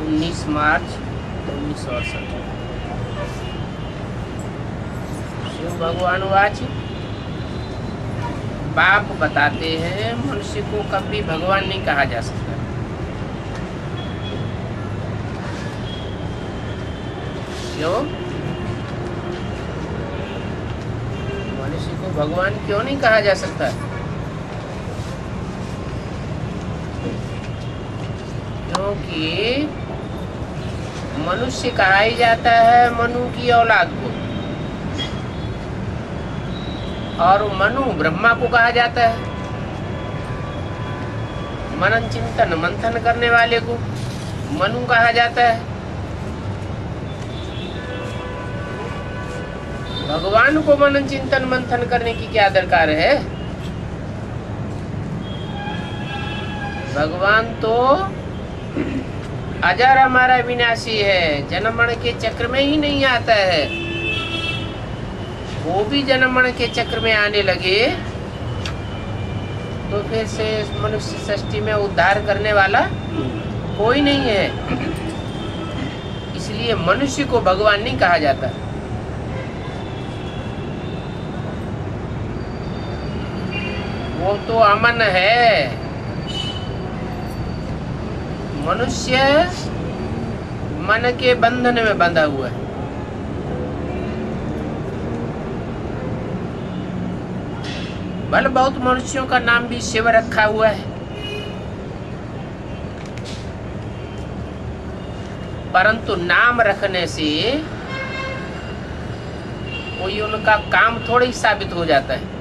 19 मार्च 1968। शिव भगवान वाच, बाप बताते हैं मनुष्य को कभी भगवान नहीं कहा जा सकता। क्यों? मनुष्य को भगवान क्यों नहीं कहा जा सकता? क्योंकि मनुष्य कहा ही जाता है मनु की औलाद को, और मनु ब्रह्मा को कहा जाता है, मनन चिंतन मंथन करने वाले को मनु कहा जाता है। भगवान को मनन चिंतन मंथन करने की क्या दरकार है? भगवान तो अजर हमारा विनाशी है, जन्म मरण के चक्र में ही नहीं आता है। वो भी जन्म मरण के चक्र में आने लगे तो फिर से मनुष्य सृष्टि में उद्धार करने वाला कोई नहीं है। इसलिए मनुष्य को भगवान नहीं कहा जाता। वो तो अमन है। मनुष्य मन के बंधन में बंधा हुआ है। भले बहुत मनुष्यों का नाम भी शिव रखा हुआ है, परंतु नाम रखने से कोई उनका काम थोड़ा ही साबित हो जाता है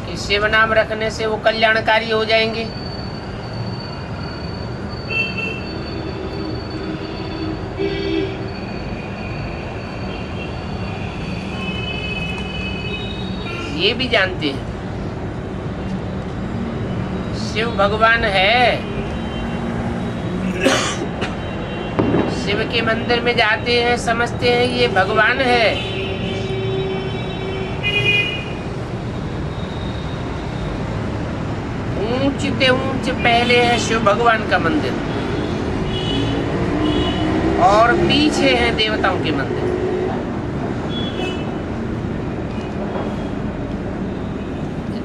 कि शिव नाम रखने से वो कल्याणकारी हो जाएंगे। ये भी जानते हैं शिव भगवान है। शिव के मंदिर में जाते हैं, समझते हैं ये भगवान है। ऊंच से ऊंच पहले है शिव भगवान का मंदिर और पीछे है देवताओं के मंदिर।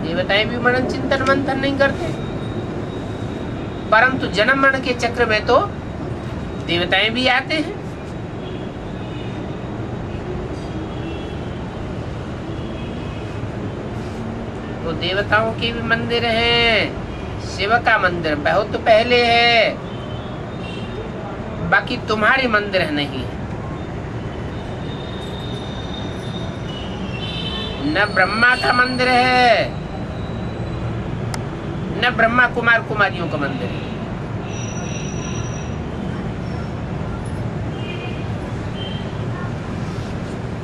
देवताएं भी मनन चिंतन मंथन नहीं करते, परंतु जन्म मरण के चक्र में तो देवताएं भी आते हैं। तो देवताओं के भी मंदिर हैं। शिव का मंदिर बहुत पहले है, बाकी तुम्हारे मंदिर नहीं है। न ब्रह्मा का मंदिर है, न ब्रह्मा कुमार कुमारियों का मंदिर है।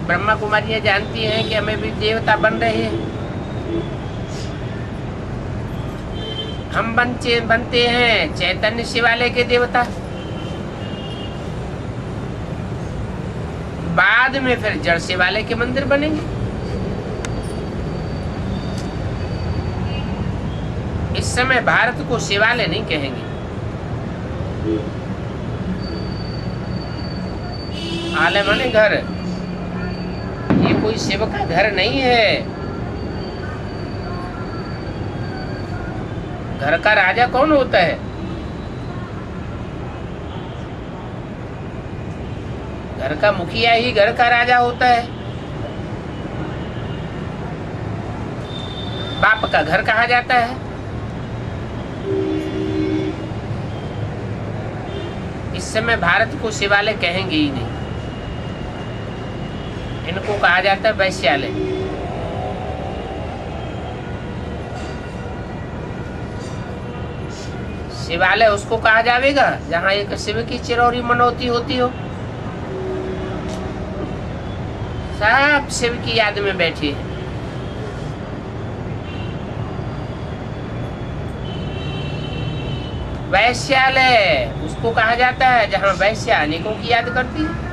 ब्रह्मा कुमारियां जानती हैं कि हमें भी देवता बन रहे हैं। हम बनते हैं चैतन्य शिवालय के देवता, बाद में फिर जड़ शिवालय के मंदिर बनेंगे। इस समय भारत को शिवालय नहीं कहेंगे, आलय माने घर। ये कोई शिव का घर नहीं है। घर का राजा कौन होता है? घर का मुखिया ही घर का राजा होता है। बाप का घर कहा जाता है। इस समय भारत को शिवालय कहेंगे ही नहीं, इनको कहा जाता है वैश्यालय। शिवालय उसको कहा जाएगा जहाँ एक शिव की चिरौरी मनौती होती हो। सब शिव की याद में बैठे हैं। वैश्यालय उसको कहा जाता है जहाँ वैश्या अनेकों की याद करती है।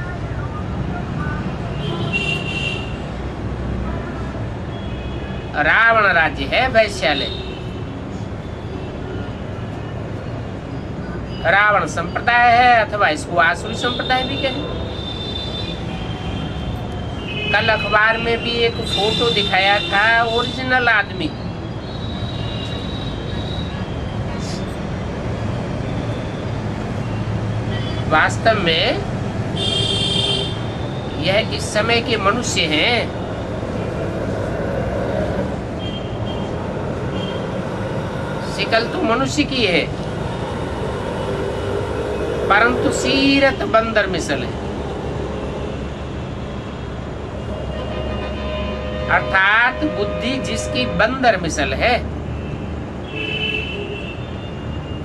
रावण राज्य है वैश्यालय। रावण संप्रदाय है, अथवा इसको आसुरी संप्रदाय भी कहें। कल अखबार में भी एक फोटो दिखाया था ओरिजिनल आदमी, वास्तव में यह इस समय के मनुष्य हैं। शिकल तो मनुष्य की है, परंतु सीरत बंदर मिसल है। अर्थात बुद्धि जिसकी बंदर मिसल है,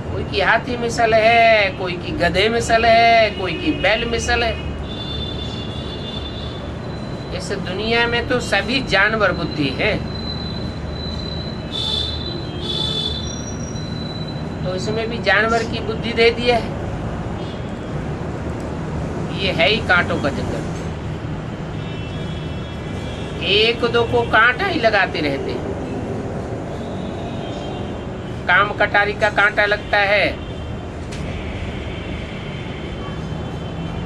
कोई की हाथी मिसल है, कोई की गधे मिसल है, कोई की बैल मिसल है। इस दुनिया में तो सभी जानवर बुद्धि है, तो इसमें भी जानवर की बुद्धि दे दिया है। ये है ही कांटों का जंगल, एक दो को कांटा ही लगाते रहते हैं। काम कटारी का कांटा लगता है,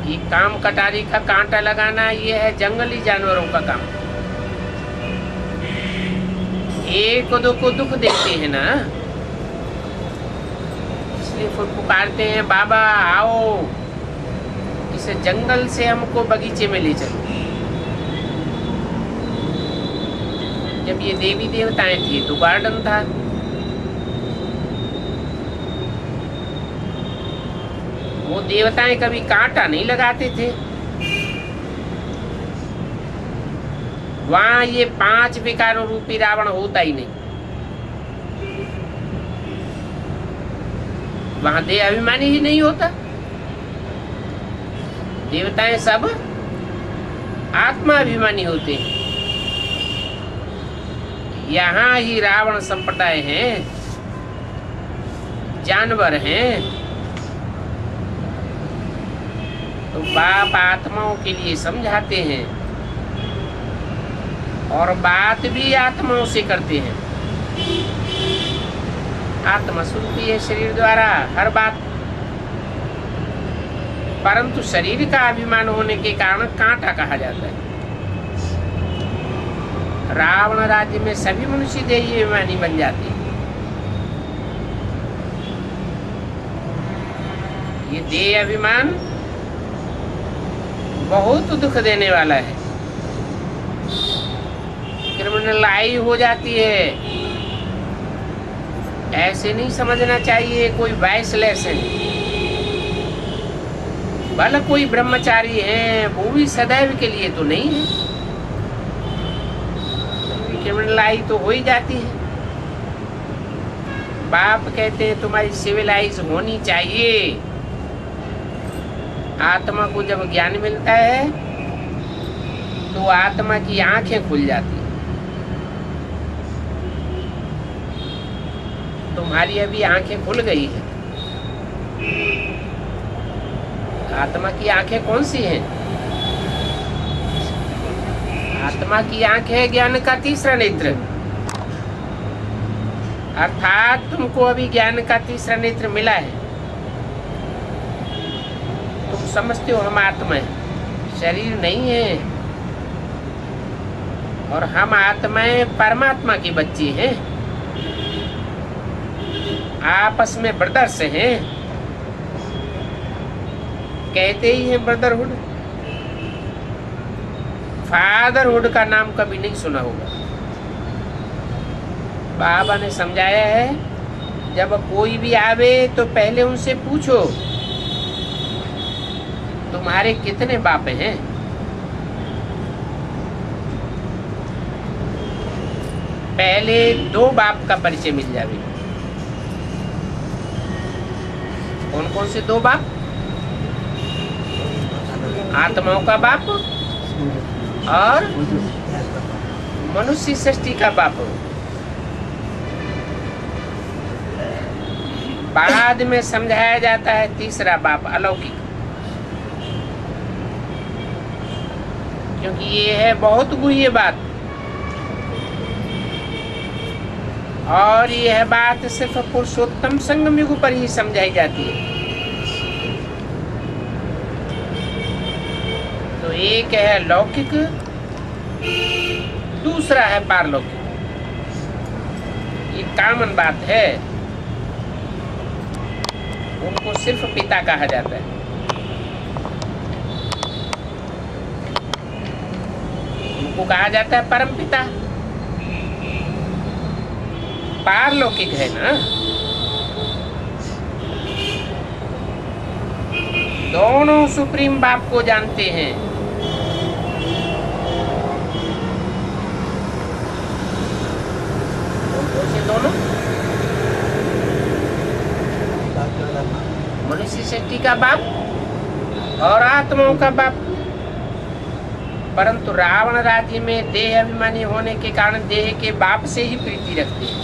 ये काम कटारी का कांटा लगाना ये है जंगली जानवरों का काम। एक दो को दुख देते हैं ना, इसलिए फिर पुकारते हैं बाबा आओ, इस जंगल से हमको बगीचे में ले चलो। जब ये देवी देवताएं थे तो गार्डन था, वो देवताएं कभी कांटा नहीं लगाते थे। वहां ये 5 विकारों रूपी रावण होता ही नहीं। वहां देह अभिमानी ही नहीं होता। देवताएं सब आत्मा अभिमानी होते हैं। यहाँ ही रावण संप्रदाय हैं, जानवर हैं। तो बाप आत्माओं के लिए समझाते हैं और बात भी आत्माओं से करते हैं। आत्मा सुनती है शरीर द्वारा हर बात, परंतु शरीर का अभिमान होने के कारण कांटा कहा जाता है। रावण राज्य में सभी मनुष्य देही अभिमानी बन जाते हैं। ये देह अभिमान बहुत दुख देने वाला है। क्रिमिनलाई हो जाती है। ऐसे नहीं समझना चाहिए कोई वाइसलेस है। भले कोई ब्रह्मचारी है, वो भी सदैव के लिए तो नहीं है। क्रिमिनलाई तो हो ही जाती है। बाप कहते हैं तुम्हारी सिविलाइज होनी चाहिए। आत्मा को जब ज्ञान मिलता है तो आत्मा की आंखें खुल जाती हैं। तुम्हारी अभी आंखें खुल गई है। आत्मा की आंखें कौन सी हैं? आत्मा की आंख है ज्ञान का तीसरा नेत्र। अर्थात तुमको अभी ज्ञान का तीसरा नेत्र मिला है। तुम समझते हो हम आत्मा है, शरीर नहीं है। और हम आत्माएं परमात्मा के बच्चे हैं, आपस में ब्रदर्स हैं। कहते ही हैं ब्रदरहुड। फादरहुड का नाम कभी नहीं सुना होगा। बाबा ने समझाया है जब कोई भी आवे तो पहले उनसे पूछो तुम्हारे कितने बाप हैं। पहले 2 बाप का परिचय मिल जावे। कौन कौन से 2 बाप? आत्माओं का बाप और मनुष्य सृष्टि का बाप। बाद में समझाया जाता है तीसरा बाप अलौकिक, क्योंकि ये है बहुत गुह्य बात। और यह बात सिर्फ पुरुषोत्तम संगम युग पर ही समझाई जाती है। तो एक है लौकिक, दूसरा है पारलौकिक। ये कॉमन बात है। उनको सिर्फ पिता कहा जाता है। उनको कहा जाता है परम पिता। पारलौकिक है ना, दोनों सुप्रीम बाप को जानते हैं। दोनों मनुष्य सृष्टि का बाप और आत्माओं का बाप। परंतु रावण राज्य में देह अभिमानी होने के कारण देह के बाप से ही प्रीति रखते हैं।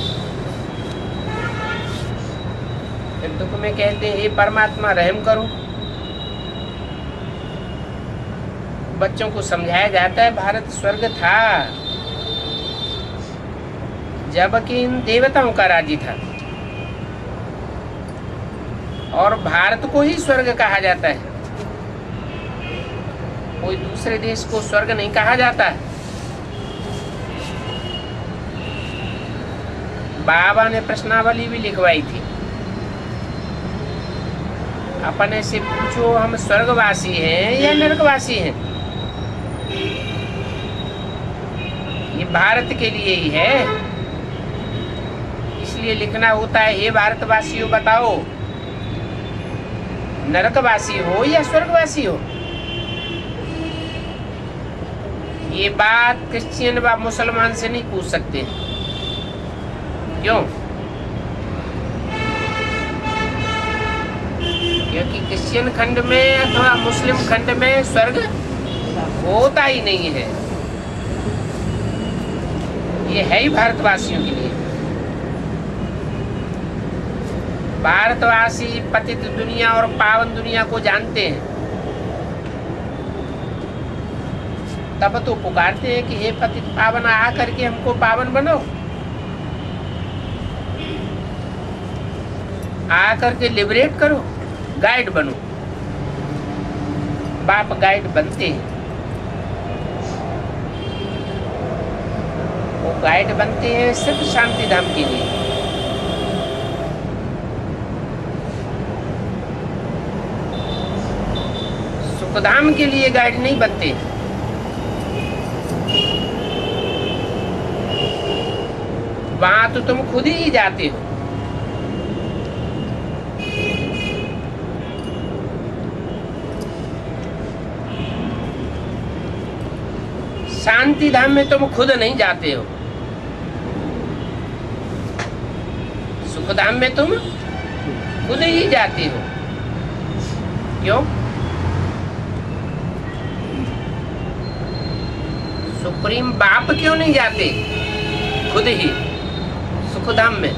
फिर दुख में कहते हैं हे परमात्मा रहम करो। बच्चों को समझाया जाता है भारत स्वर्ग था जबकि इन देवताओं का राज्य था, और भारत को ही स्वर्ग कहा जाता है। कोई दूसरे देश को स्वर्ग नहीं कहा जाता है। बाबा ने प्रश्नावली भी लिखवाई थी। अपने से पूछो हम स्वर्गवासी हैं या नरकवासी हैं। ये भारत के लिए ही है, इसलिए लिखना होता है हे भारतवासियों बताओ नरकवासी हो या स्वर्गवासी हो। ये बात क्रिश्चियन व मुसलमान से नहीं पूछ सकते। क्यों? क्योंकि क्रिश्चियन खंड में अथवा मुस्लिम खंड में स्वर्ग होता ही नहीं है। ये है ही भारतवासियों के लिए। भारतवासी पतित दुनिया और पावन दुनिया को जानते हैं, तब तो पुकारते हैं कि हे पतित पावन आ करके हमको पावन बनाओ, आ करके लिबरेट करो, गाइड बनो। बाप गाइड बनते हैं। वो गाइड बनते हैं सिर्फ शांति धाम के लिए। सुखधाम के लिए गाइड नहीं बनते। वहां तो तुम खुद ही जाते हो। शांति धाम में तुम खुद नहीं जाते हो। सुखधाम में तुम खुद ही जाते हो। क्यों? सुप्रीम बाप क्यों नहीं जाते खुद ही सुखधाम में?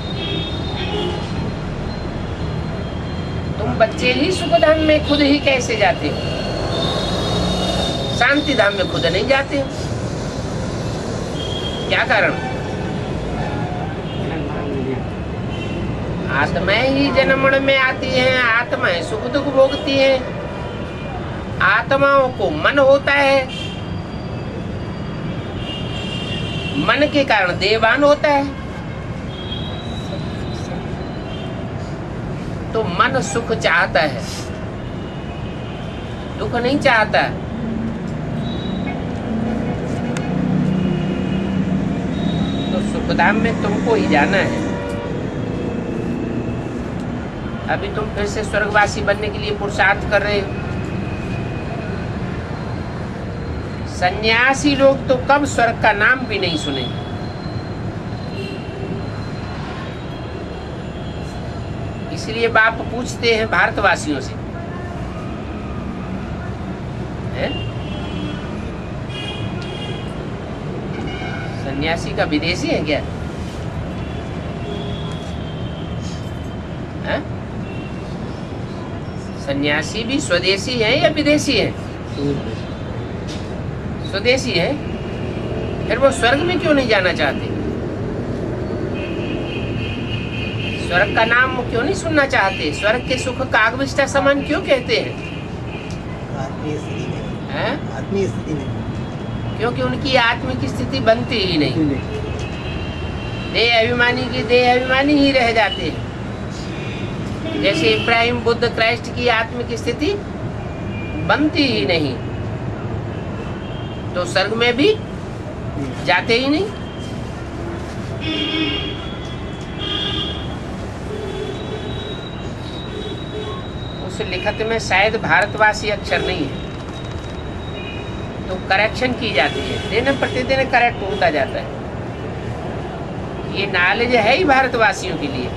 तुम बच्चे ही सुखधाम में खुद ही कैसे जाते हो? शांति धाम में खुद नहीं जाते हो। क्या कारण? आत्माएं ही जन्म में आती हैं, आत्माएं सुख दुख भोगती हैं। आत्माओं को मन होता है, मन के कारण देवान होता है। तो मन सुख चाहता है, दुख नहीं चाहता। तो सुखधाम में तुमको ही जाना है। अभी तुम फिर से स्वर्गवासी बनने के लिए पुरुषार्थ कर रहे हो। सन्यासी लोग तो कब स्वर्ग का नाम भी नहीं सुने। इसलिए बाप पूछते हैं भारतवासियों से, हैं? सन्यासी का विदेशी है क्या? हैं? सन्यासी भी स्वदेशी है या विदेशी है? स्वदेशी है। फिर वो स्वर्ग में क्यों नहीं जाना चाहते? स्वर्ग का नाम क्यों नहीं सुनना चाहते? स्वर्ग के सुख कागविष्टा समान क्यों कहते हैं? आत्मीय स्थिति नहीं, क्योंकि उनकी आत्मिक स्थिति बनती ही नहीं। देह अभिमानी के देह अभिमानी ही रह जाते हैं। जैसे इब्राहिम, बुद्ध, क्राइस्ट की आत्मिक स्थिति बनती ही नहीं, तो स्वर्ग में भी जाते ही नहीं। उस लिखत में शायद भारतवासी अक्षर नहीं है, तो करेक्शन की जाती है, दिन प्रतिदिन करेक्ट होता जाता है। ये नॉलेज है ही भारतवासियों के लिए।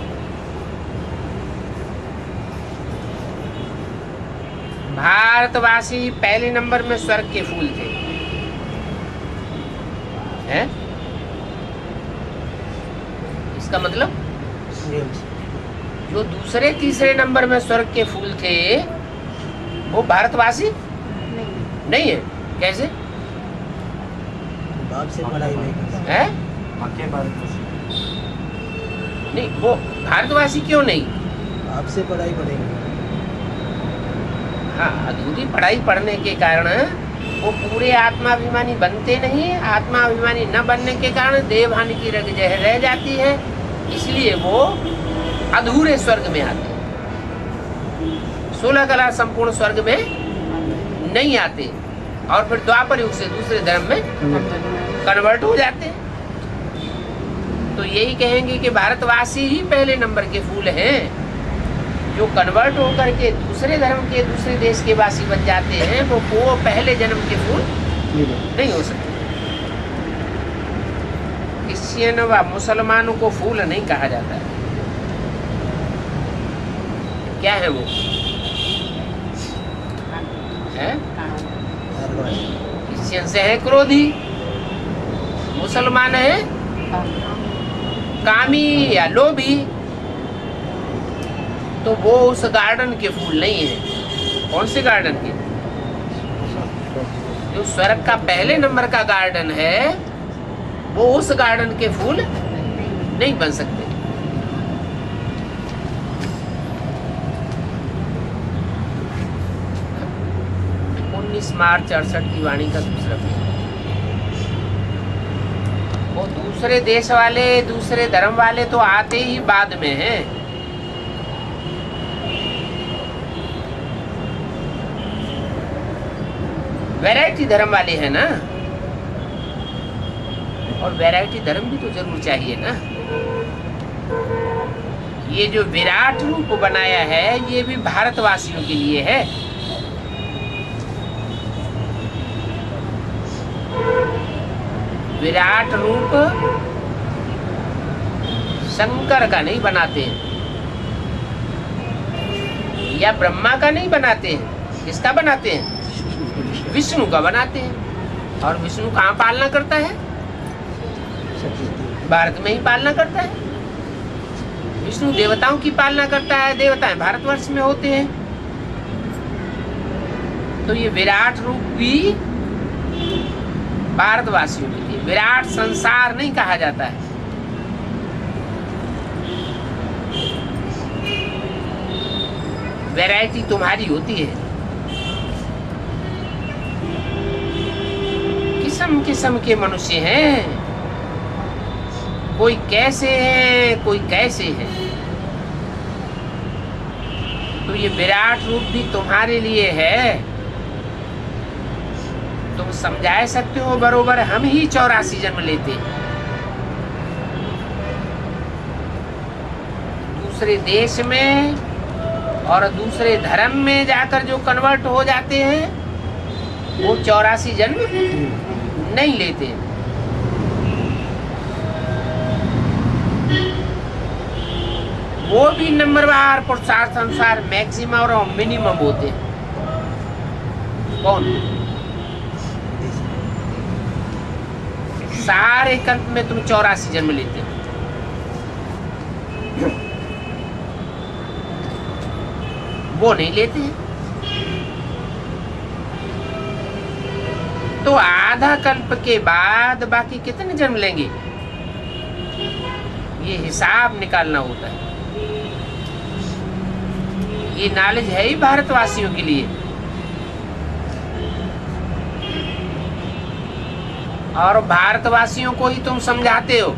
भारतवासी पहले नंबर में स्वर्ग के फूल थे, हैं? इसका मतलब जो दूसरे तीसरे नंबर में स्वर्ग के फूल थे वो भारतवासी नहीं है। कैसे? बाप से पढ़ाई नहीं करते है? नहीं, वो भारतवासी क्यों नहीं? बाप से पढ़ाई पढ़ेंगे। हाँ, अधूरी पढ़ाई पढ़ने के कारण वो पूरे आत्माभिमानी बनते नहीं। आत्माभिमानी न बनने के कारण देवहानि की रग जहर रह जाती है, इसलिए वो अधूरे स्वर्ग में आते हैं। 16 कला संपूर्ण स्वर्ग में नहीं आते और फिर द्वापर युग से दूसरे धर्म में कन्वर्ट हो जाते हैं। तो यही कहेंगे कि भारतवासी ही पहले नंबर के फूल हैं। जो कन्वर्ट होकर के दूसरे धर्म के, दूसरे देश के वासी बन जाते हैं, वो पहले जन्म के फूल नहीं हो सकते। क्रिश्चियन व मुसलमानों को फूल नहीं कहा जाता है। क्या है वो? है? क्रिश्चियन से है क्रोधी, मुसलमान है कामी या लोभी। तो वो उस गार्डन के फूल नहीं है। कौन से गार्डन के? जो स्वर्ग का पहले नंबर का गार्डन है, वो उस गार्डन के फूल नहीं बन सकते। मार्च 68 की वाणी का दूसरा पेज। वो दूसरे देश वाले, दूसरे धर्म वाले तो आते ही बाद में हैं। वैरायटी धर्म वाले हैं ना, और वैरायटी धर्म भी तो जरूर चाहिए ना। ये जो विराट रूप बनाया है, ये भी भारतवासियों के लिए है। विराट रूप शंकर का नहीं बनाते हैं, या ब्रह्मा का नहीं बनाते हैं। किसका बनाते हैं? विष्णु का बनाते हैं। और विष्णु कहाँ पालना करता है? भारत में ही पालना करता है। विष्णु देवताओं की पालना करता है, देवताएं भारतवर्ष में होते हैं। तो ये विराट रूप भी भारतवासियों के लिए। विराट संसार नहीं कहा जाता है। वैरायटी तुम्हारी होती है। किस्म किस्म के मनुष्य हैं, कोई कैसे है, कोई कैसे है। तो ये विराट रूप भी तुम्हारे लिए है। तुम समझा सकते हो बरोबर, हम ही 84 जन्म लेते हैं। दूसरे देश में और दूसरे धर्म में जाकर जो कन्वर्ट हो जाते हैं, वो 84 जन्म नहीं लेते। वो भी नंबरवार पुरुषार्थ अनुसार मैक्सिमम और मिनिमम होते हैं। कौन? सारे कल्प में तुम 84 जन्म लेते हो। वो नहीं लेते हैं। तो आधा कल्प के बाद बाकी कितने जन्म लेंगे, ये हिसाब निकालना होता है। ये नॉलेज है ही भारतवासियों के लिए। और भारतवासियों को ही तुम समझाते हो,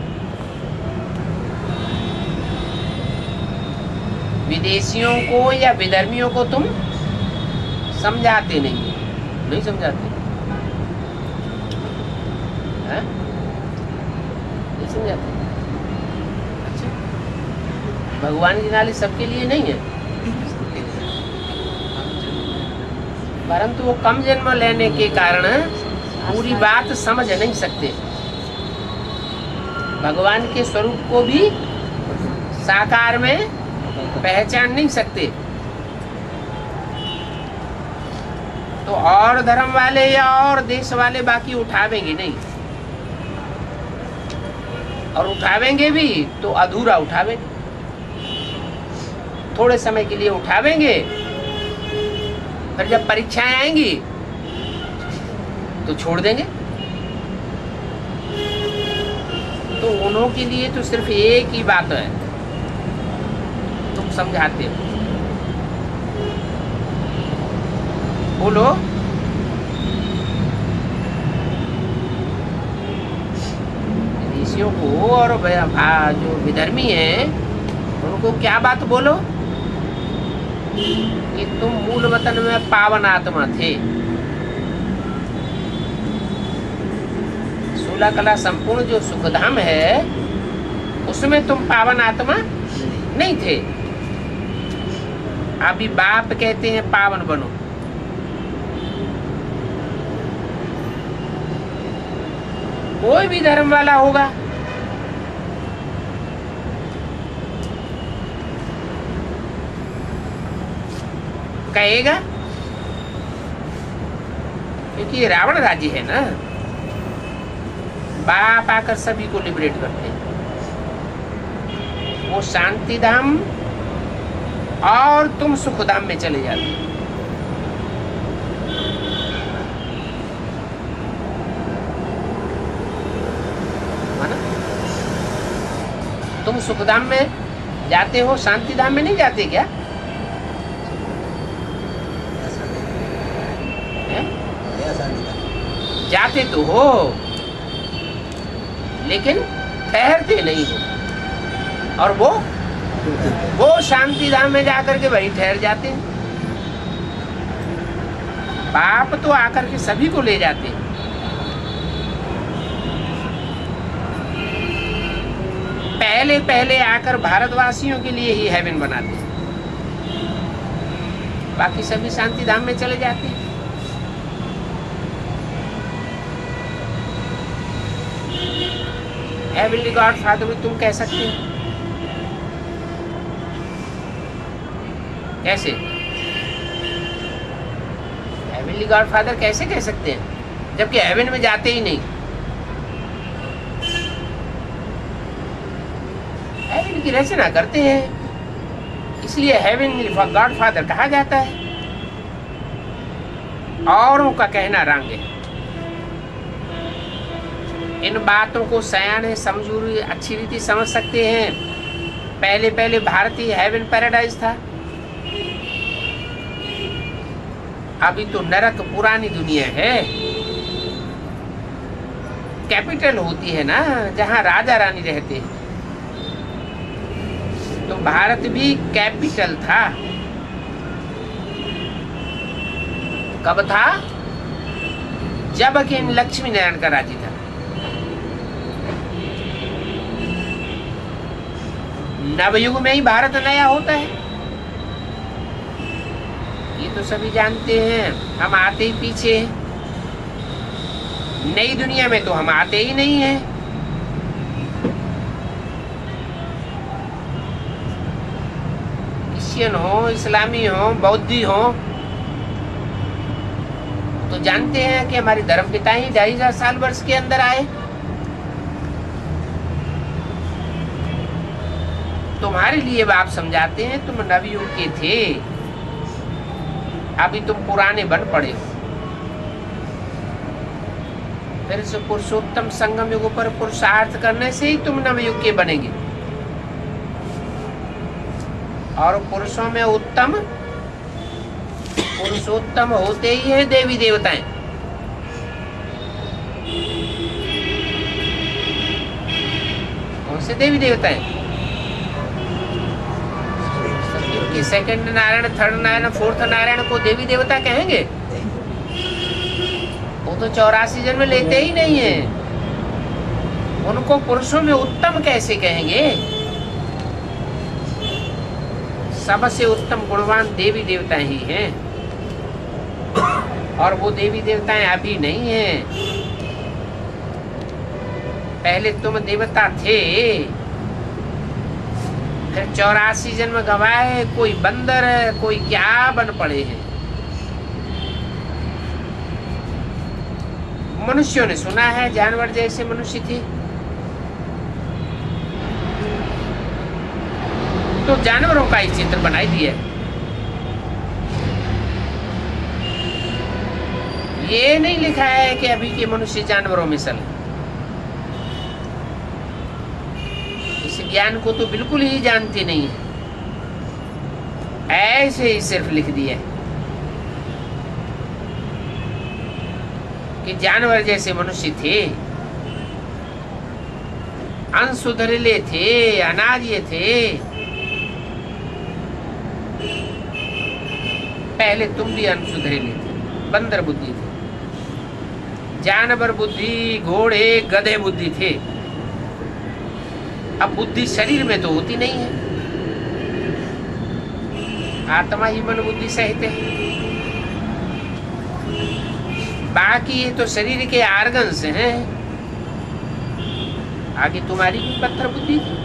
विदेशियों को या विधर्मियों को तुम समझाते नहीं समझाते हैं? नहीं समझाते। अच्छा, भगवान की नाली सबके लिए नहीं है, परंतु वो कम जन्म लेने के कारण पूरी बात समझ नहीं सकते, भगवान के स्वरूप को भी साकार में पहचान नहीं सकते। तो और धर्म वाले या और देश वाले बाकी उठावेंगे नहीं, और उठावेंगे भी तो अधूरा उठावेंगे, थोड़े समय के लिए उठावेंगे, फिर जब परीक्षाएं आएंगी तो छोड़ देंगे। तो उन्हों के लिए तो सिर्फ एक ही बात है, तुम समझाते हो। बोलो, विदेशियों को और जो विधर्मी हैं उनको क्या बात बोलो कि तुम मूल वतन में पावन आत्मा थे, 16 कला संपूर्ण जो सुखधाम है उसमें तुम पावन आत्मा नहीं थे। अभी बाप कहते हैं पावन बनो, कोई भी धर्म वाला होगा कहेगा, क्योंकि ये रावण राज्य है ना, बाप आकर सभी को लिबरेट करते हैं। वो शांति धाम और तुम सुखधाम में चले जाते हो। तुम सुखधाम में जाते हो, शांति धाम में नहीं जाते क्या? जाते तो हो लेकिन ठहरते नहीं हो, और वो शांति धाम में जाकर के वही ठहर जाते हैं। बाप तो आकर के सभी को ले जाते हैं। पहले पहले आकर भारतवासियों के लिए ही हेवन बनाते हैं, बाकी सभी शांति धाम में चले जाते हैं। हेवनली गॉड फादर भी तुम कह सकते हो, कैसे? हेवनली गॉड फादर कैसे कह सकते हैं जबकि हेवन में जाते ही नहीं? हेवन की रचना करते हैं, इसलिए हेवनली गॉड फादर कहा जाता है। औरों का कहना रंग है। इन बातों को सयाने समझूरी अच्छी रीति समझ सकते हैं। पहले पहले भारतीय हेवन पैराडाइज था, अभी तो नरक पुरानी दुनिया है। कैपिटल होती है ना जहाँ राजा रानी रहते हैं, तो भारत भी कैपिटल था। कब था? जब कि लक्ष्मी नारायण का राज्य था। नवयुग में ही भारत नया होता है, ये तो सभी जानते हैं। हम आते ही पीछे हैं, नई दुनिया में तो हम आते ही नहीं हैं। क्रिश्चियन हो, इस्लामी हो, बौद्धि हो, तो जानते हैं कि हमारे धर्म पिता ही 2500 साल वर्ष के अंदर आए। तुम्हारे लिए बाप समझाते हैं तुम नवयुग के थे, अभी तुम पुराने बन पड़े हो। फिर से पुरुषोत्तम संगम युग पर पुरुषार्थ करने से ही तुम नवयुग के बनेंगे। और पुरुषों में उत्तम पुरुषोत्तम होते ही है देवी देवताएं। से देवी देवता है। कि second Narayan, third Narayan, fourth Narayan को देवी देवता कहेंगे? वो तो 84 जन्म लेते ही नहीं है। उनको पुरुषों में उत्तम कैसे कहेंगे? सबसे उत्तम गुणवान देवी देवता ही हैं। और वो देवी देवताएं अभी नहीं हैं। पहले तुम देवता थे, फिर 84 जन्म गवाए, कोई बंदर, कोई क्या बन पड़े हैं। मनुष्यों ने सुना है जानवर जैसे मनुष्य थे, तो जानवरों का ही चित्र बनाई दिया है। ये नहीं लिखा है कि अभी के मनुष्य जानवरों में चले। इस ज्ञान को तो बिल्कुल ही जानते नहीं है, ऐसे ही सिर्फ लिख दिया है कि जानवर जैसे मनुष्य थे, अनसुधरेले थे, अनार्य थे। पहले तुम भी अनसुधरेले थे, बंदर बुद्धि थे, जानवर बुद्धि, घोड़े गधे बुद्धि थे। अब बुद्धि शरीर में तो होती नहीं है, आत्मा ही मन बुद्धि सहित है। बाकी ये तो शरीर के आर्गन्स हैं। आगे तुम्हारी भी पत्थर बुद्धि थी,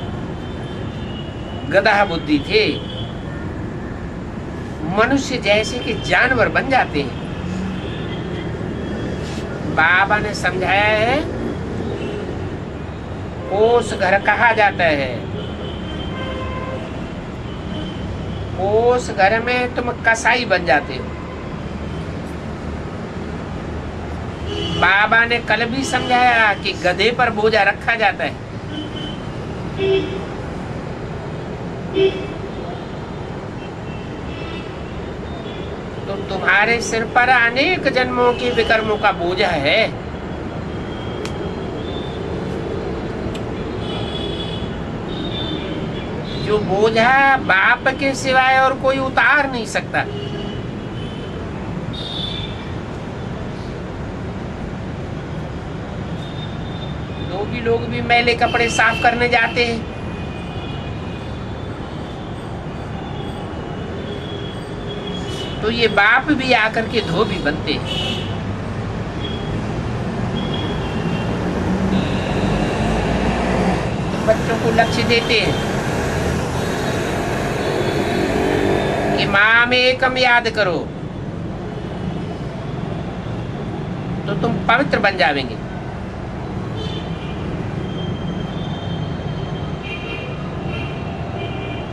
गधा बुद्धि थे। मनुष्य जैसे कि जानवर बन जाते हैं। बाबा ने समझाया है, कोस घर कहा जाता है। कोस घर में तुम कसाई बन जाते हो। बाबा ने कल भी समझाया कि गधे पर बोझा रखा जाता है। तो तुम्हारे सिर पर अनेक जन्मों के विकर्मों का बोझा है। जो बोझा बाप के सिवाय और कोई उतार नहीं सकता। धोबी लोग भी मैले कपड़े साफ करने जाते हैं। तो ये बाप भी आकर के धोबी बनते हैं। तो बच्चों को लक्ष्य देते हैं कि माम एकम याद करो, तो तुम पवित्र बन जाएंगे।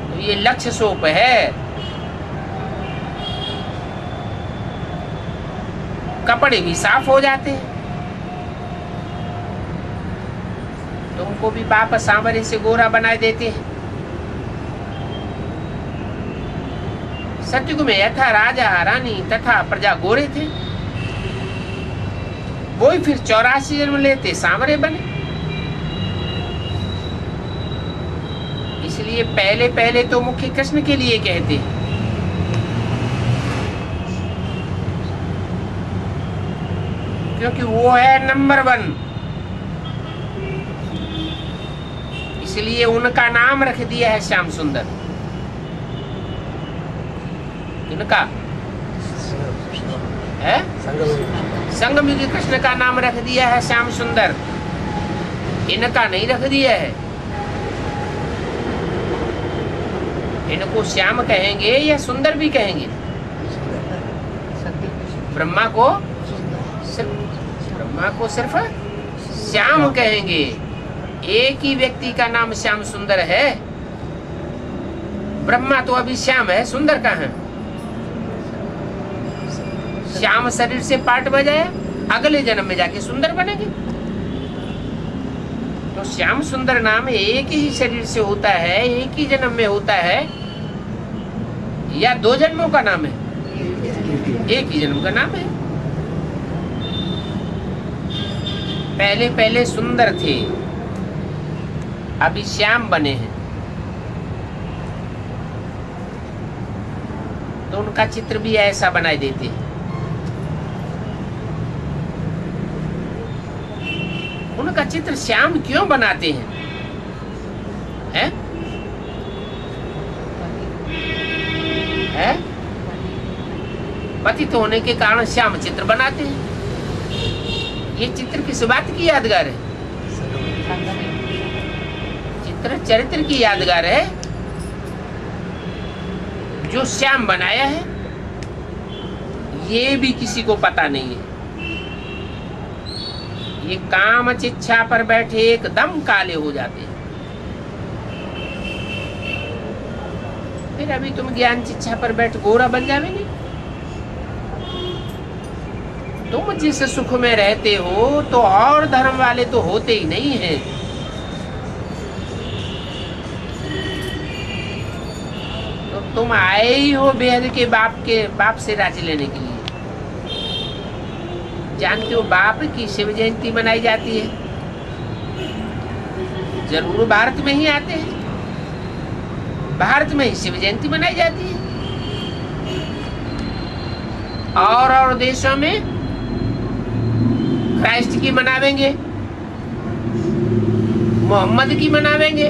तो ये लक्ष्य सोप है। कपड़े भी साफ हो जाते हैं। तुमको भी बाप सांवरे से गोरा बनाए देते हैं। सतयुग में यथा राजा रानी तथा प्रजा गोरे थे, वो ही फिर 84 जन्म लेते सांवरे बने। इसलिए पहले पहले तो मुख्य कृष्ण के लिए कहते हैं। क्योंकि वो है नंबर 1, इसलिए उनका नाम रख दिया है श्याम सुंदर। इनका है संगम युगी कृष्ण का नाम रख दिया है श्याम सुंदर, इनका नहीं रख दिया है। इनको श्याम कहेंगे या सुंदर भी कहेंगे? ब्रह्मा को सिर्फ श्याम कहेंगे। एक ही व्यक्ति का नाम श्याम सुंदर है। ब्रह्मा तो अभी श्याम है, सुंदर कहाँ है? श्याम शरीर से पाठ बजाया, अगले जन्म में जाके सुंदर बनेंगे। तो श्याम सुंदर नाम एक ही शरीर से होता है, एक ही जन्म में होता है, या 2 जन्मों का नाम है? एक ही जन्म का नाम है। पहले पहले सुंदर थे, अभी श्याम बने हैं, तो उनका चित्र भी ऐसा बनाई देते हैं। उनका चित्र श्याम क्यों बनाते हैं? हैं? हैं? पतित होने के कारण श्याम चित्र बनाते हैं। ये चित्र किस बात की यादगार है? चित्र चरित्र की यादगार है जो श्याम बनाया है। ये भी किसी को पता नहीं है। ये काम चिच्छा पर बैठे एकदम काले हो जाते हैं। फिर अभी तुम ज्ञान चिच्छा पर बैठ गोरा बन जावे नहीं। तुम जिस सुख में रहते हो तो और धर्म वाले तो होते ही नहीं हैं। तो तुम आए ही हो बेहद के बाप से राजी लेने के लिए। जानते हो बाप की शिव जयंती मनाई जाती है, जरूर भारत में ही आते हैं। भारत में ही शिव जयंती मनाई जाती है। और देशों में क्राइस्ट की मनावेंगे, मोहम्मद की मनावेंगे,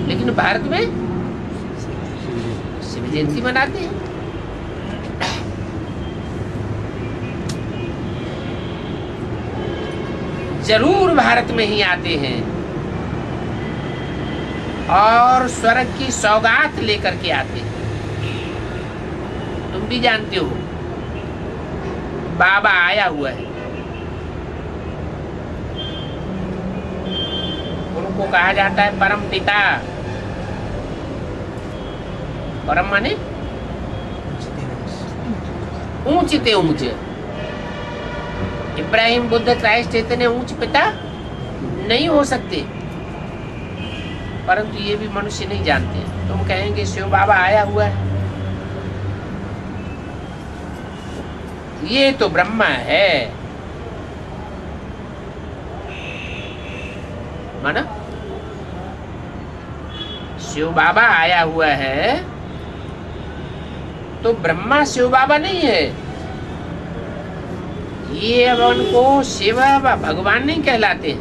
लेकिन भारत में शिव जयंती मनाते हैं। जरूर भारत में ही आते हैं और स्वर्ग की सौगात लेकर के आते हैं। तुम भी जानते हो बाबा आया हुआ है। उनको कहा जाता है परम पिता। परम माने ऊंचते ऊंचे। इब्राहिम बुद्ध क्राइस्ट इतने ऊंच पिता नहीं हो सकते, परंतु ये भी मनुष्य नहीं जानते। तुम कहेंगे शिव बाबा आया हुआ है, ये तो ब्रह्मा है। माना शिव बाबा आया हुआ है तो ब्रह्मा शिव बाबा नहीं है। ये अब उनको शिव भगवान नहीं कहलाते।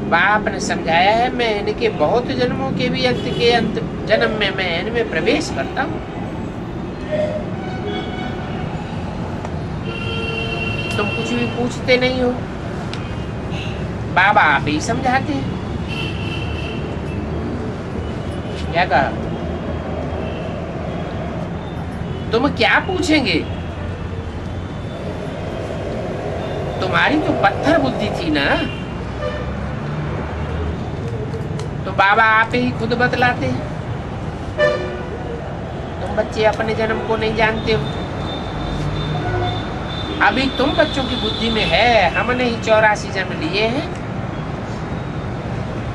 बाप ने समझाया है, मैं इनके बहुत जन्मों के भी अंत जन्म में मैं इनमें प्रवेश करता हूँ। तुम कुछ भी पूछते नहीं हो, बाबा आप ही समझाते हैं। क्या कहा? तुम क्या पूछेंगे? तुम्हारी तो पत्थर बुद्धि थी ना, तो बाबा आप ही खुद बतलाते हैं। तुम बच्चे अपने जन्म को नहीं जानते हो। अभी तुम बच्चों की बुद्धि में है, हमने ही 84 जन्म लिए हैं।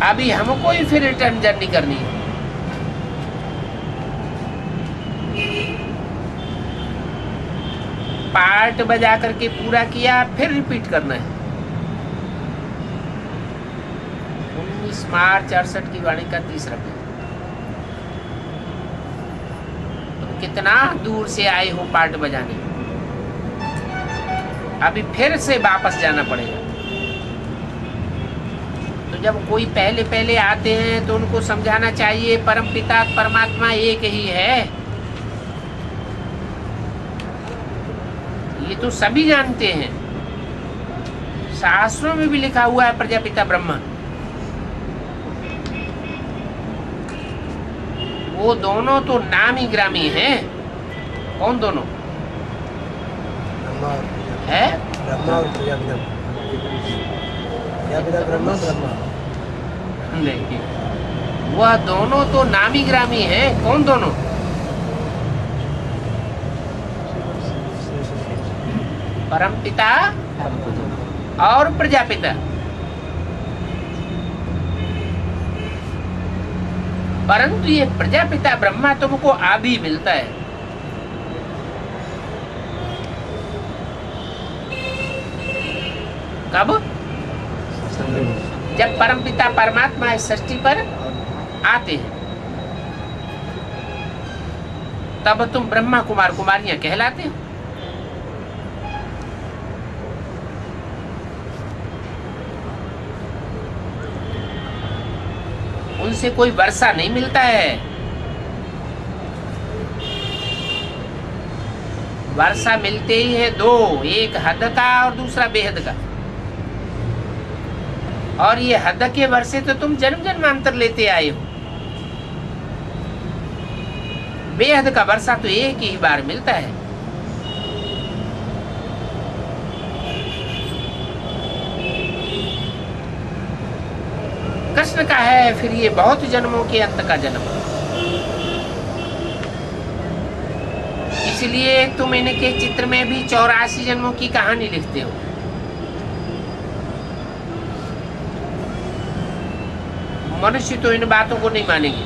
अभी हमको ही फिर रिटर्न जर्नी करनी है। पार्ट बजा करके पूरा किया, फिर रिपीट करना है। 19 मार्च 68 की वाणी का 3रा पेज। तुम कितना दूर से आए हो पार्ट बजाने, अभी फिर से वापस जाना पड़ेगा। तो जब कोई पहले पहले आते हैं तो उनको समझाना चाहिए परम पिता परमात्मा एक ही है। ये तो सभी जानते हैं, शास्त्रों में भी लिखा हुआ है प्रजापिता ब्रह्मा। वो दोनों तो नामी ग्रामी हैं। कौन दोनों है? ब्रह्मा और प्रजापिता। प्रजापिता ब्रह्मा ब्रह्मा नहीं, वह दोनों तो नामी ग्रामी हैं। कौन दोनों? परम पिता और प्रजापिता। परंतु ये प्रजापिता ब्रह्मा तुमको आदि मिलता है। कब? जब परमपिता परमात्मा इस सृष्टि पर आते हैं तब तुम ब्रह्मा कुमार कुमारियां कहलाते हो। उनसे कोई वर्षा नहीं मिलता है। वर्षा मिलते ही है दो, एक हद का और दूसरा बेहद का। और ये हद के वर्षे तो तुम जन्म जन्मांतर लेते आए हो। बेहद का वर्षा तो एक ही बार मिलता है। कृष्ण का है फिर ये बहुत जन्मों के अंत का जन्म। इसलिए तुम इनके चित्र में भी 84 जन्मों की कहानी लिखते हो। मनुष्य तो इन बातों को नहीं मानेंगे।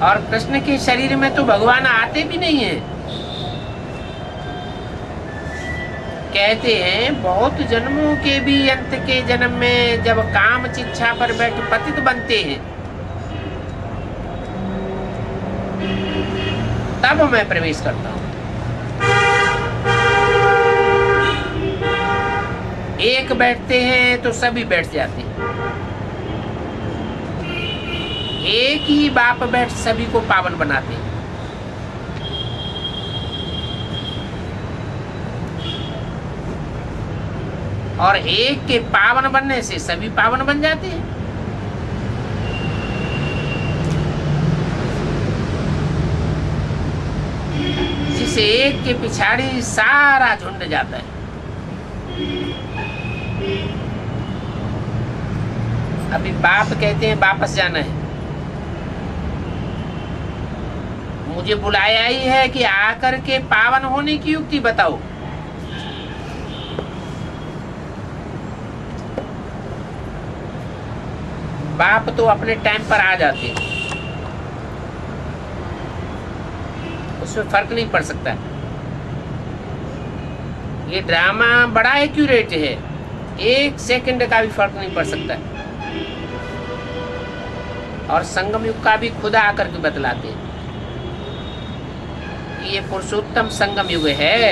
और कृष्ण के शरीर में तो भगवान आते भी नहीं है। कहते हैं बहुत जन्मों के भी अंत के जन्म में जब काम चिच्छा पर बैठ पतित बनते हैं तब मैं प्रवेश करता हूं। एक बैठते हैं तो सभी बैठ जाते हैं। एक ही बाप बैठ सभी को पावन बनाते हैं। और एक के पावन बनने से सभी पावन बन जाते हैं। जिसे एक के पिछाड़ी सारा झुंड जाता है। अभी बाप कहते हैं वापस जाना है। मुझे बुलाया ही है कि आकर के पावन होने की युक्ति बताओ। बाप तो अपने टाइम पर आ जाते हैं, उसमें फर्क नहीं पड़ सकता। ये ड्रामा बड़ा एक्यूरेट है, 1 सेकंड का भी फर्क नहीं पड़ सकता। और संगम युग का भी खुदा आकर के बतलाते हैं। ये पुरुषोत्तम संगम युग है,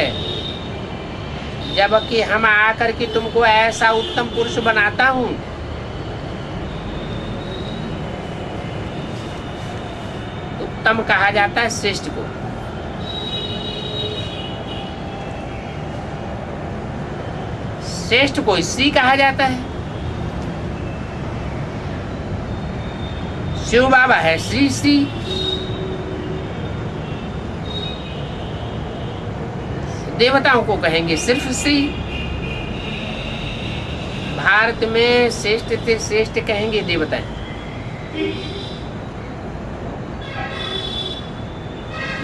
जबकि हम आकर के तुमको ऐसा उत्तम पुरुष बनाता हूं उत्तम कहा जाता है श्रेष्ठ को। श्रेष्ठ को श्री कहा जाता है। शिव बाबा है श्री श्री। देवताओं को कहेंगे सिर्फ श्री। भारत में श्रेष्ठ थे, श्रेष्ठ कहेंगे देवताएं।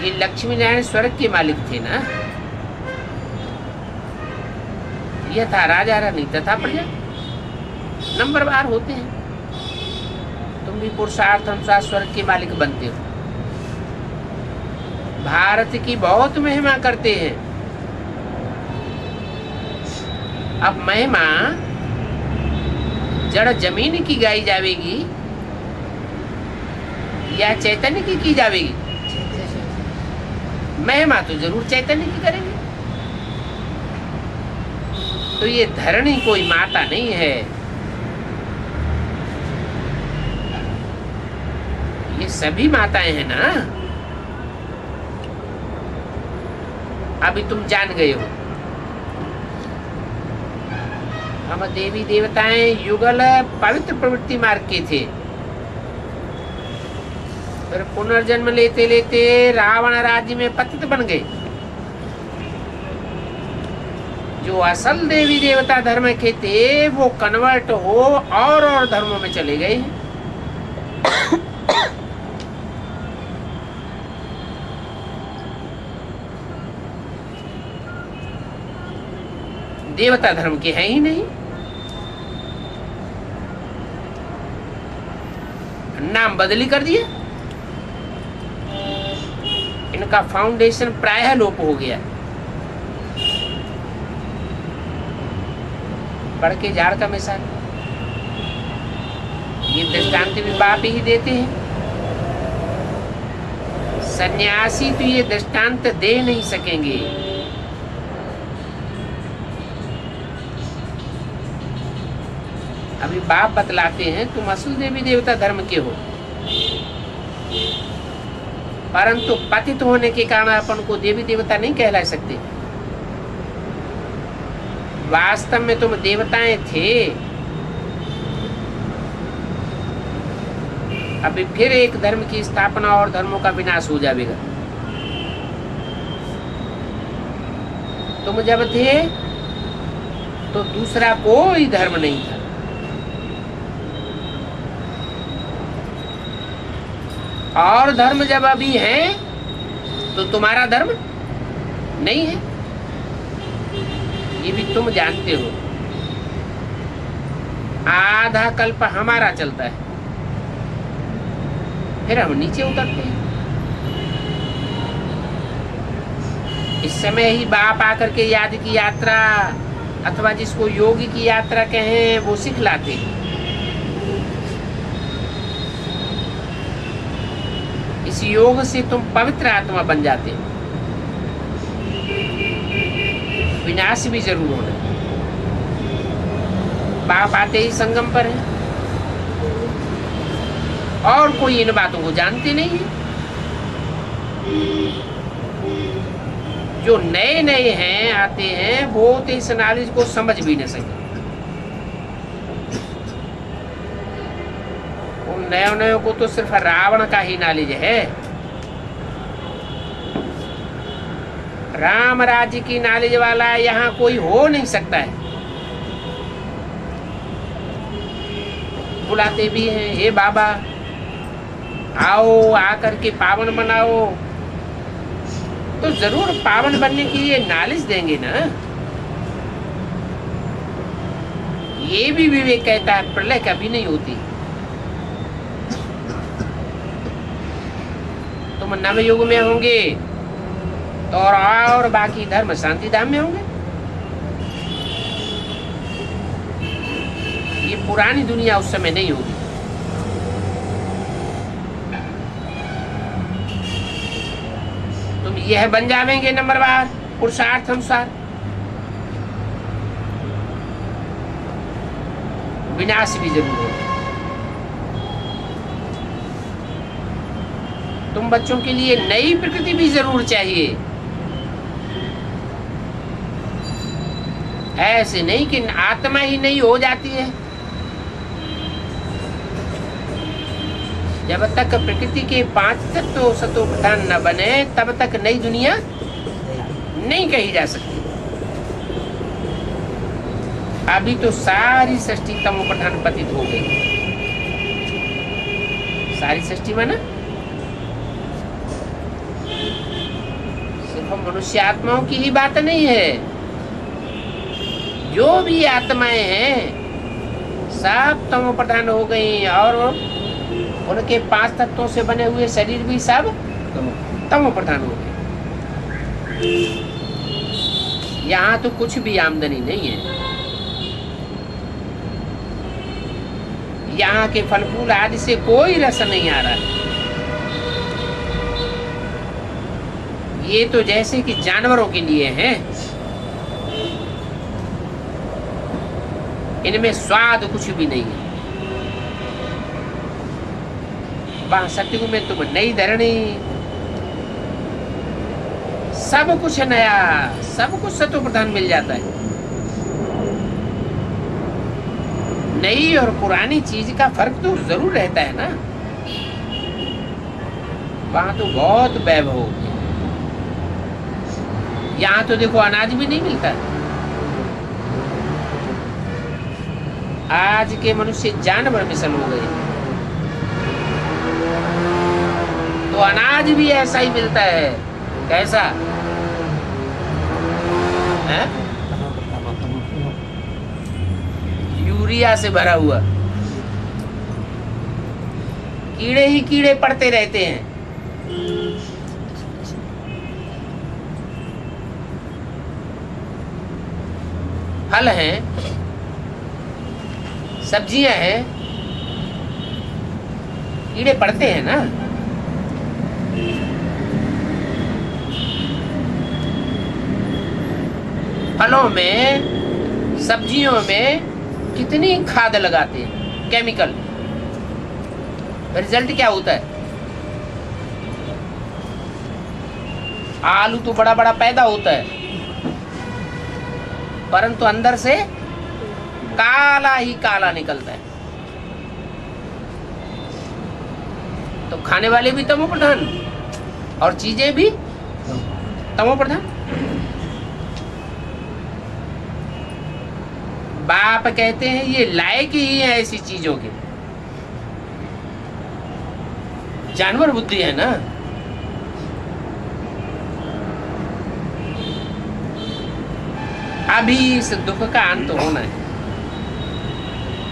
ये लक्ष्मी नारायण स्वर्ग के मालिक थे ना। यह था राजा रानी तथा प्रजा, नंबरवार होते हैं। तुम भी पुरुषार्थ अनुसार स्वर्ग के मालिक बनते हो। भारत की बहुत महिमा करते हैं। अब महिमा जड़ जमीन की गाई जाएगी या चैतन्य की जाएगी? महिमा तो जरूर चैतन्य की करेंगे। तो ये धरणी कोई माता नहीं है, ये सभी माताएं हैं ना। अभी तुम जान गए हो। हम देवी देवताएं युगल पवित्र प्रवृत्ति मार्ग के थे। फिर पुनर्जन्म लेते लेते रावण राज्य में पतित बन गए। जो असल देवी देवता धर्म के थे वो कन्वर्ट हो और धर्मों में चले गए। देवता धर्म के हैं ही नहीं। नाम बदली कर दिया। इनका फाउंडेशन प्रायः लोप हो गया। बढ़ के झाड़ का मिसाल। ये दृष्टांत भी बाप ही देते हैं। सन्यासी तो ये दृष्टांत दे नहीं सकेंगे। अभी बाप बतलाते हैं तुम असुर देवी देवता धर्म के हो, परंतु पतित होने के कारण अपन को देवी देवता नहीं कहला सकते। वास्तव में तुम देवताएं थे। अभी फिर एक धर्म की स्थापना और धर्मों का विनाश हो जाएगा। तुम जब थे तो दूसरा कोई धर्म नहीं था। और धर्म जब अभी है तो तुम्हारा धर्म नहीं है, ये भी तुम जानते हो। आधा कल्प हमारा चलता है, फिर हम नीचे उतरते हैं। इस समय ही बाप आकर के याद की यात्रा अथवा जिसको योगी की यात्रा कहें वो सिखलाते हैं। इस योग से तुम पवित्र आत्मा बन जाते हो। विनाश भी जरूर होना। बाप आते ही संगम पर है और कोई इन बातों को जानते नहीं है। जो नए नए हैं आते हैं वो तो इस नॉलेज को समझ भी नहीं सके। उन नए नए को तो सिर्फ रावण का ही नॉलेज है। राम राज्य की नॉलेज वाला यहाँ कोई हो नहीं सकता है। बुलाते भी हैं, हे बाबा आओ, आकर के पावन बनाओ, तो जरूर पावन बनने की ये नॉलेज देंगे ना। ये भी विवेक कहता है प्रलय कभी नहीं होती। तुम नवयुग में होंगे तो और बाकी धर्म शांति धाम में होंगे। ये पुरानी दुनिया उस समय नहीं होगी। तुम यह बन जावेंगे नंबरवार पुरुषार्थ अनुसार, विनाश भी जरूर होगा। तुम बच्चों के लिए नई प्रकृति भी जरूर चाहिए। ऐसे नहीं कि आत्मा ही नहीं हो जाती है। जब तक प्रकृति के 5 तत्व सतो प्रधान न बने तब तक नई दुनिया नहीं कही जा सकती। अभी तो सारी सृष्टि तमो प्रधान पतित हो गई। सारी सृष्टि में ना सिर्फ मनुष्य आत्माओं की ही बात नहीं है। जो भी आत्माएं हैं सब तमो प्रधान हो गई और उनके 5 तत्वों से बने हुए शरीर भी सब तमो प्रधान हो गए। यहाँ तो कुछ भी आमदनी नहीं है। यहाँ के फल फूल आदि से कोई रस नहीं आ रहा। ये तो जैसे कि जानवरों के लिए है। इनमें स्वाद कुछ भी नहीं है। वहां सतयुग में तुम नई धरणी, सब कुछ नया, सब कुछ सत्व प्रधान मिल जाता है। नई और पुरानी चीज का फर्क तो जरूर रहता है ना। वहां तो बहुत वैभव हो गया। यहाँ तो देखो अनाज भी नहीं मिलता। आज के मनुष्य जानवर मिसल हो गए, तो अनाज भी ऐसा ही मिलता है। कैसा है? यूरिया से भरा हुआ। कीड़े ही कीड़े पड़ते रहते हैं। फल हैं सब्जियां हैं, कीड़े पड़ते हैं ना। फलों में, सब्जियों में कितनी खाद लगाते हैं, केमिकल, रिजल्ट क्या होता है? आलू तो बड़ा बड़ा पैदा होता है, परंतु अंदर से काला ही काला निकलता है। तो खाने वाले भी तमो प्रधान और चीजें भी तमो प्रधान। बाप कहते हैं ये लायक ही है ऐसी चीजों के। जानवर बुद्धि है ना। अभी इस दुख का अंत होना है,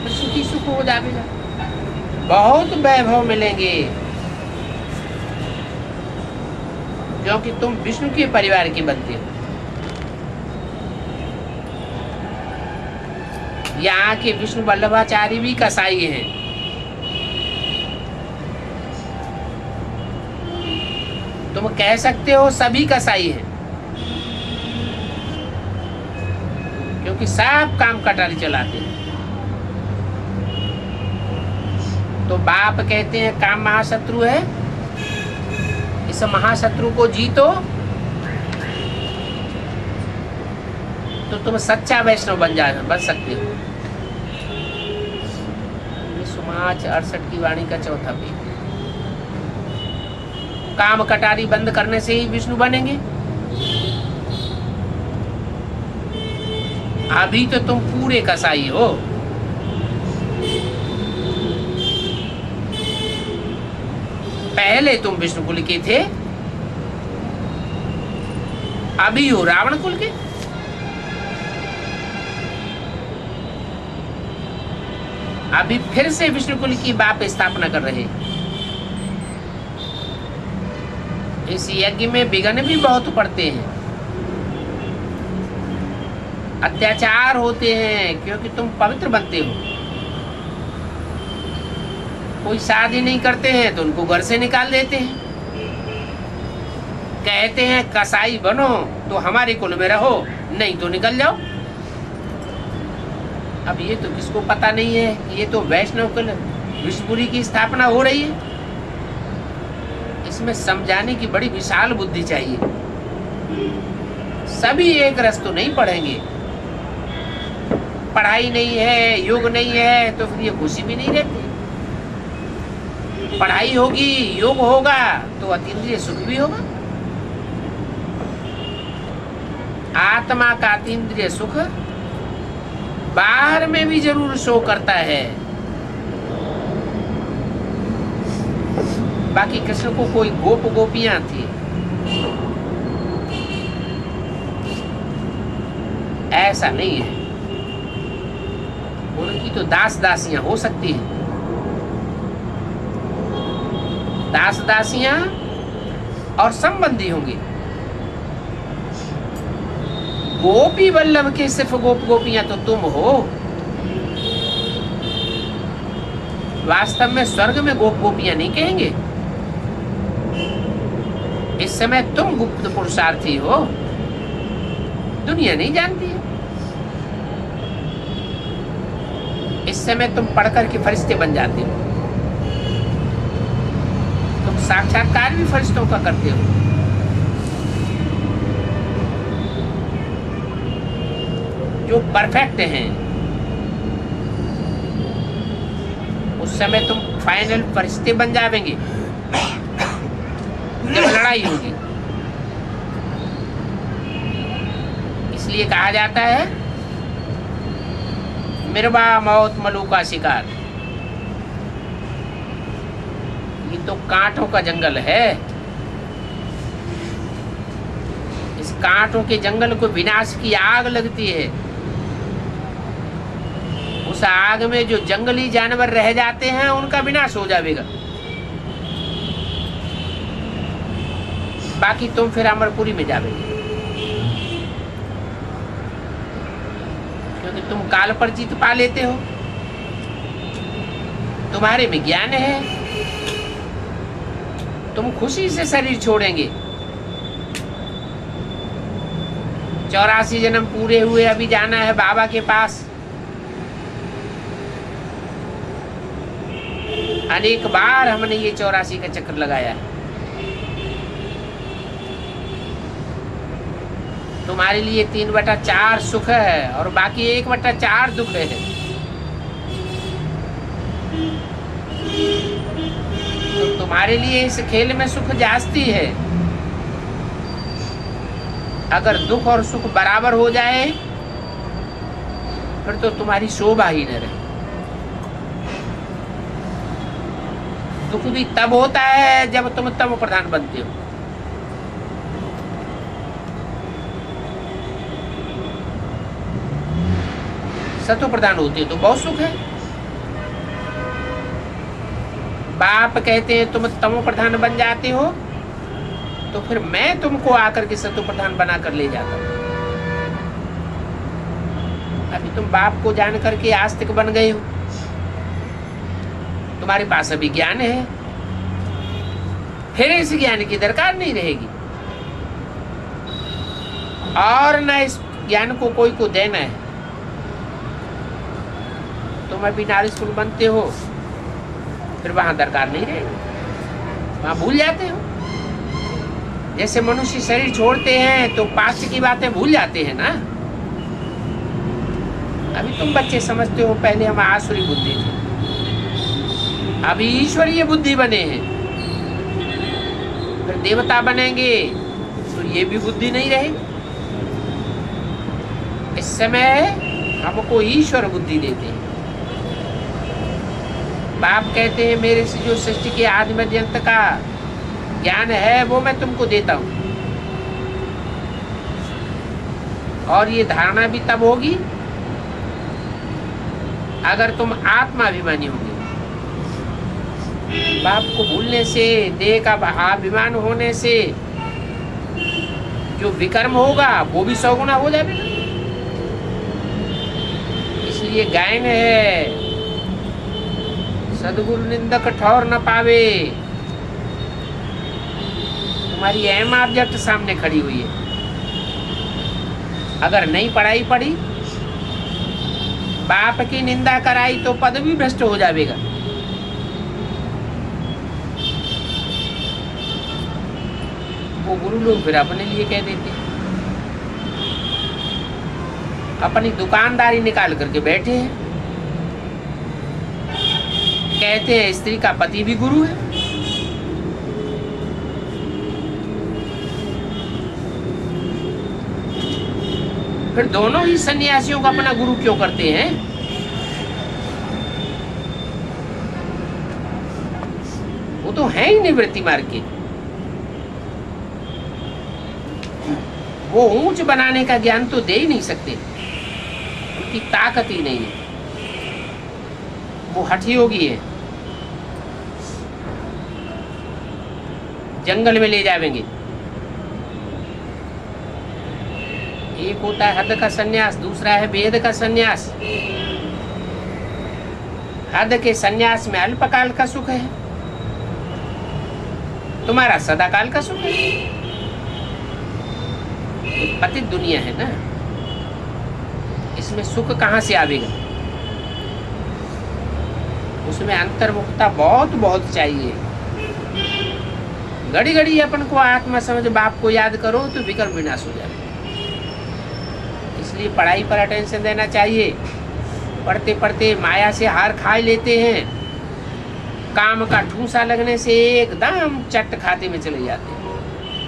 तो सुखी सुख हो जाएगा, बहुत वैभव मिलेंगे, क्योंकि तुम विष्णु के परिवार के बनते हो। यहाँ के विष्णु वल्लभाचार्य भी कसाई हैं। तुम कह सकते हो सभी कसाई हैं, क्योंकि सब काम कटारी चलाते हैं। तो बाप कहते हैं काम महाशत्रु है, इस महाशत्रु को जीतो तो तुम सच्चा वैष्णव बन सकते हो। समाज 68 की वाणी का चौथा पेज। काम कटारी बंद करने से ही विष्णु बनेंगे। अभी तो तुम पूरे कसाई हो। पहले तुम विष्णु कुल के थे, अभी हो रावण कुल के। अभी फिर से विष्णु कुल की बाप स्थापना कर रहे। इस यज्ञ में विघ्न भी बहुत पड़ते हैं, अत्याचार होते हैं, क्योंकि तुम पवित्र बनते हो। कोई शादी नहीं करते हैं तो उनको घर से निकाल देते हैं, कहते हैं कसाई बनो तो हमारे कुल में रहो, नहीं तो निकल जाओ। अब ये तो किसको पता नहीं है कि ये तो वैष्णव कुल विष्णुपुरी की स्थापना हो रही है। इसमें समझाने की बड़ी विशाल बुद्धि चाहिए। सभी एक रस तो नहीं पढ़ेंगे, पढ़ाई नहीं है, योग नहीं है, तो फिर ये खुशी भी नहीं रहती। पढ़ाई होगी, योग होगा तो अतीन्द्रिय सुख भी होगा। आत्मा का अतीन्द्रिय सुख बाहर में भी जरूर शो करता है। बाकी कृष्ण को कोई गोप गोपियां थी, ऐसा नहीं है। उनकी तो दास दासियां हो सकती हैं, दास दासियां और संबंधी होंगे। गोपी वल्लभ के सिर्फ गोप गोपियां तो तुम हो। वास्तव में स्वर्ग में गोप गोपियां नहीं कहेंगे। इस समय तुम गुप्त पुरुषार्थी हो, दुनिया नहीं जानती है। इस समय तुम पढ़कर के फरिश्ते बन जाते हो, तुम साक्षात्कार भी फरिश्तों का करते हो। जो परफेक्ट हैं, उस समय तुम फाइनल फरिश्ते बन जाएंगे जब लड़ाई होगी। इसलिए कहा जाता है मिर्वा मौत मलू का शिकार। ये तो कांटों का जंगल है। इस कांटों के जंगल को विनाश की आग लगती है। उस आग में जो जंगली जानवर रह जाते हैं उनका विनाश हो जाएगा। बाकी तुम फिर अमरपुरी में जाओगे, क्योंकि तुम काल पर जीत पा लेते हो। तुम्हारे में ज्ञान है, तुम खुशी से शरीर छोड़ेंगे। 84 जन्म पूरे हुए, अभी जाना है बाबा के पास। अनेक बार हमने ये 84 का चक्कर लगाया है। तुम्हारे लिए 3/4 सुख है और बाकी 1/4 दुख है। तो तुम्हारे लिए इस खेल में सुख जास्ती है। अगर दुख और सुख बराबर हो जाए फिर तो तुम्हारी शोभा ही न रहे। दुख भी तब होता है जब तुम तम प्रधान बनते हो। सतो प्रधान होते हो तो बहुत सुख है। बाप कहते हैं तुम तमो प्रधान बन जाते हो तो फिर मैं तुमको आकर के सतो प्रधान बना कर ले जाता हूं। अभी तुम बाप को जान करके आस्तिक बन गए हो, तुम्हारे पास अभी ज्ञान है, फिर इस ज्ञान की दरकार नहीं रहेगी और न इस ज्ञान को कोई को देना है। तुम अभी नारिस्कुल बनते हो, फिर वहां दरकार नहीं रहेगी, वहां भूल जाते हो। जैसे मनुष्य शरीर छोड़ते हैं तो पास्ट की बातें भूल जाते हैं ना। अभी तुम बच्चे समझते हो पहले हम आसुरी बुद्धि थे, अभी ईश्वरीय बुद्धि बने हैं, फिर देवता बनेंगे तो ये भी बुद्धि नहीं रहेगी। इस समय हमको ईश्वर बुद्धि देते हैं। बाप कहते हैं मेरे से जो सृष्टि के आदि मध्य अंत का ज्ञान है वो मैं तुमको देता हूं। और ये धारणा भी तब होगी अगर तुम आत्माभिमानी होंगे। बाप को भूलने से, देह का अभिमान होने से जो विकर्म होगा वो भी 100 गुना हो जाएगा। इसलिए गायन है सदगुरु निंदक ठौर न पावे। तुम्हारी अहम ऑब्जेक्ट सामने खड़ी हुई है। अगर नहीं पढ़ाई पढ़ी, बाप की निंदा कराई तो पद भी भ्रष्ट हो जाएगा। वो गुरु लोग फिर अपने लिए कह देते हैं, अपनी दुकानदारी निकाल करके बैठे हैं, कहते हैं स्त्री का पति भी गुरु है। फिर दोनों ही सन्यासियों को अपना गुरु क्यों करते हैं? वो तो है ही निवृत्ति मार्ग के। वो ऊंच बनाने का ज्ञान तो दे ही नहीं सकते, उनकी ताकत ही नहीं है। वो हठी योगी है, जंगल में ले जाएंगे। एक होता है हद का सन्यास, दूसरा है वेद का सन्यास। हद के सन्यास में अल्पकाल का सुख है, तुम्हारा सदाकाल का सुख है। पतित दुनिया है ना, इसमें सुख कहाँ से आवेगा? उसमें अंतर्मुखता बहुत बहुत चाहिए। घड़ी घड़ी अपन को आत्मा समझ बाप को याद करो तो विकर्म विनाश हो जाए। इसलिए पढ़ाई पर अटेंशन देना चाहिए। पढ़ते पढ़ते माया से हार खा लेते हैं, काम का ठूसा लगने से एकदम चट खाते में चले जाते हैं।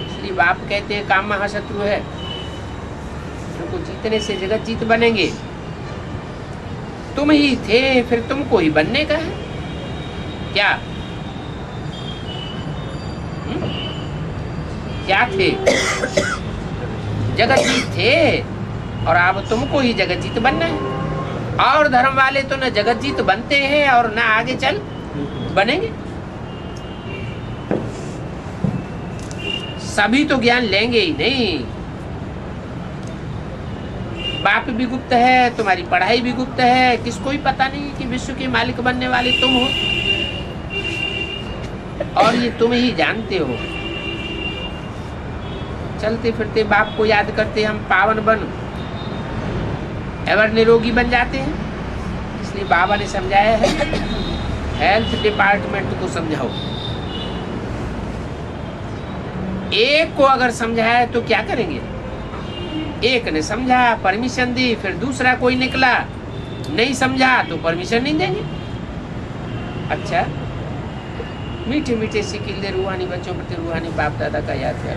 इसलिए बाप कहते हैं काम महाशत्रु है, उनको जीतने से जगत जीत बनेंगे। तुम ही थे, फिर तुमको ही बनने का है क्या? क्या थे? जगत जीत थे और अब तुमको ही जगत जीत बनना है। और धर्म वाले तो न जगत जीत बनते हैं और न आगे चल बनेंगे। सभी तो ज्ञान लेंगे ही नहीं। बाप भी गुप्त है, तुम्हारी पढ़ाई भी गुप्त है, किसको ही पता नहीं कि विश्व के मालिक बनने वाले तुम हो, और ये तुम ही जानते हो। चलते फिरते बाप को याद करते हम पावन बन एवर निरोगी बन जाते हैं। इसलिए बाबा ने समझाया है, हेल्थ डिपार्टमेंट को समझाओ। एक को अगर समझाया तो क्या करेंगे, एक ने समझा, परमिशन दी, फिर दूसरा कोई निकला नहीं समझा तो परमिशन नहीं देंगे। अच्छा, मीठे मीठे सिकिल दे रूहानी बच्चों प्रति रूहानी बाप दादा का याद कर।